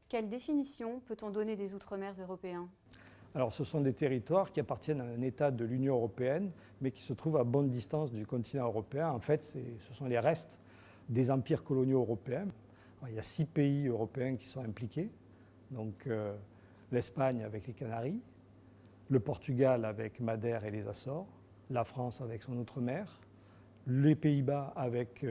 Quelle définition peut-on donner des Outre-mer européens? Alors, ce sont des territoires qui appartiennent à un État de l'Union européenne, mais qui se trouvent à bonne distance du continent européen. En fait, ce sont les restes des empires coloniaux européens. Alors, il y a 6 pays européens qui sont impliqués. Donc, l'Espagne avec les Canaries, le Portugal avec Madère et les Açores, la France avec son Outre-mer, les Pays-Bas avec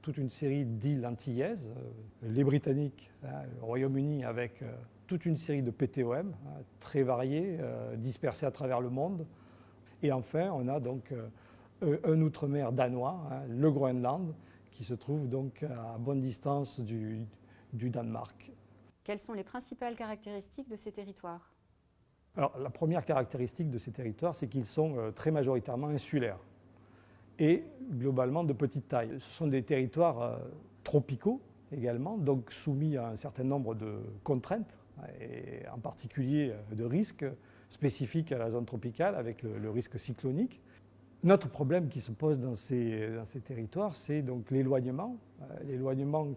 toute une série d'îles antillaises, les Britanniques, le Royaume-Uni avec toute une série de PTOM, très variés, dispersés à travers le monde. Et enfin, on a donc un Outre-mer danois, le Groenland, qui se trouve donc à bonne distance du Danemark. Quelles sont les principales caractéristiques de ces territoires? Alors, la première caractéristique de ces territoires, c'est qu'ils sont très majoritairement insulaires et globalement de petite taille. Ce sont des territoires tropicaux également, donc soumis à un certain nombre de contraintes, et en particulier de risques spécifiques à la zone tropicale, avec le risque cyclonique. Notre problème qui se pose dans ces territoires, c'est donc l'éloignement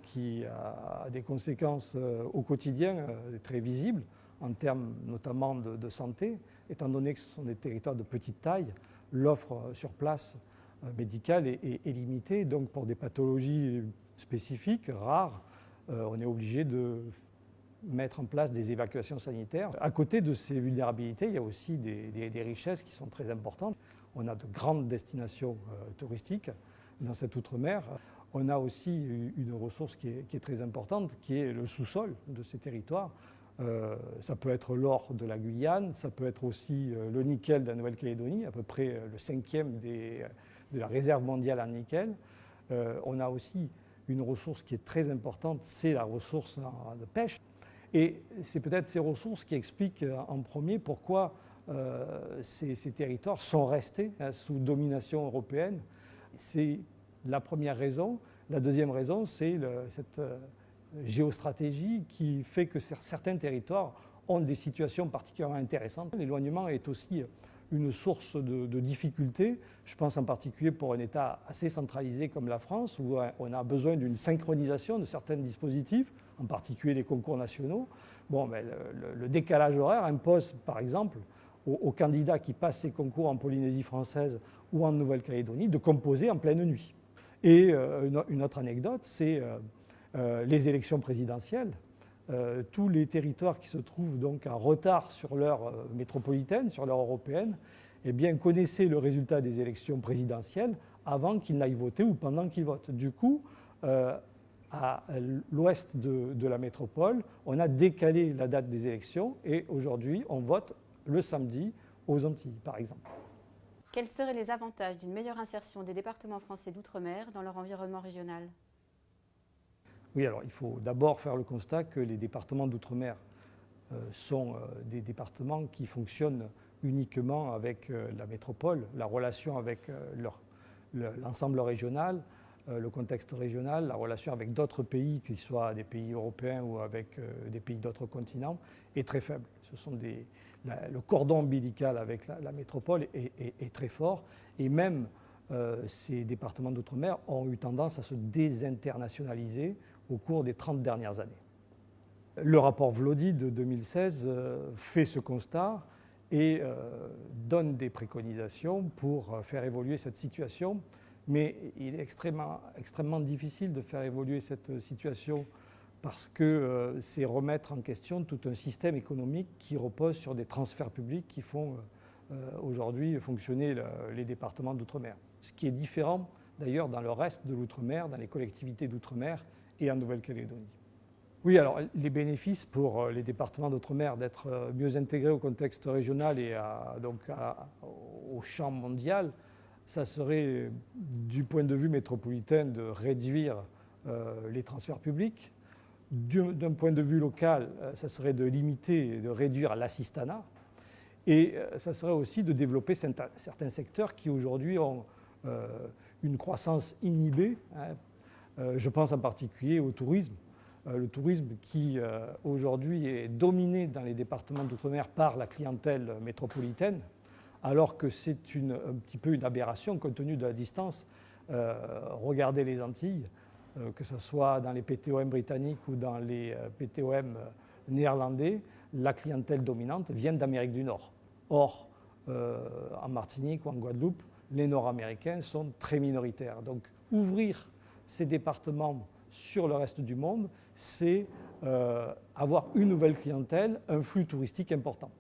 qui a des conséquences au quotidien très visibles, en termes notamment de santé, étant donné que ce sont des territoires de petite taille, l'offre sur place médicale est limitée, donc pour des pathologies spécifiques, rares, on est obligé de mettre en place des évacuations sanitaires. À côté de ces vulnérabilités, il y a aussi des richesses qui sont très importantes. On a de grandes destinations touristiques dans cet outre-mer. On a aussi une ressource qui est très importante, qui est le sous-sol de ces territoires. Ça peut être l'or de la Guyane, ça peut être aussi le nickel de la Nouvelle-Calédonie, à peu près le 5e de la réserve mondiale en nickel. On a aussi une ressource qui est très importante, c'est la ressource de pêche. Et c'est peut-être ces ressources qui expliquent en premier pourquoi ces territoires sont restés sous domination européenne. C'est la première raison. La deuxième raison, c'est cette géostratégie qui fait que certains territoires ont des situations particulièrement intéressantes. L'éloignement est aussi une source de difficultés. Je pense en particulier pour un État assez centralisé comme la France, où on a besoin d'une synchronisation de certains dispositifs, en particulier les concours nationaux. Le décalage horaire impose, par exemple, aux candidats qui passent ces concours en Polynésie française ou en Nouvelle-Calédonie de composer en pleine nuit. Et une autre anecdote, c'est les élections présidentielles. Tous les territoires qui se trouvent donc en retard sur leur métropolitaine, sur leur européenne, eh bien, connaissaient le résultat des élections présidentielles avant qu'ils n'aillent voter ou pendant qu'ils votent. Du coup, à l'ouest de la métropole, on a décalé la date des élections et aujourd'hui, on vote le samedi aux Antilles, par exemple. Quels seraient les avantages d'une meilleure insertion des départements français d'outre-mer dans leur environnement régional? Oui, alors il faut d'abord faire le constat que les départements d'outre-mer sont des départements qui fonctionnent uniquement avec la métropole, la relation avec l'ensemble régional, le contexte régional, la relation avec d'autres pays, qu'ils soient des pays européens ou avec des pays d'autres continents, est très faible. Le cordon ombilical avec la métropole est très fort et même ces départements d'outre-mer ont eu tendance à se désinternationaliser au cours des 30 dernières années. Le rapport Vlody de 2016 fait ce constat et donne des préconisations pour faire évoluer cette situation. Mais il est extrêmement difficile de faire évoluer cette situation parce que c'est remettre en question tout un système économique qui repose sur des transferts publics qui font aujourd'hui fonctionner les départements d'outre-mer. Ce qui est différent d'ailleurs dans le reste de l'outre-mer, dans les collectivités d'outre-mer et en Nouvelle-Calédonie. Oui, alors les bénéfices pour les départements d'outre-mer d'être mieux intégrés au contexte régional et au champ mondial, ça serait du point de vue métropolitain de réduire les transferts publics. D'un point de vue local, ça serait de limiter et de réduire l'assistanat. Et ça serait aussi de développer certains secteurs qui aujourd'hui ont une croissance inhibée. Je pense en particulier au tourisme. Le tourisme qui aujourd'hui est dominé dans les départements d'outre-mer par la clientèle métropolitaine, alors que c'est un petit peu une aberration compte tenu de la distance. Regardez les Antilles, que ce soit dans les PTOM britanniques ou dans les PTOM néerlandais, la clientèle dominante vient d'Amérique du Nord. Or, en Martinique ou en Guadeloupe, les Nord-Américains sont très minoritaires. Donc, ouvrir ces départements sur le reste du monde, c'est avoir une nouvelle clientèle, un flux touristique important.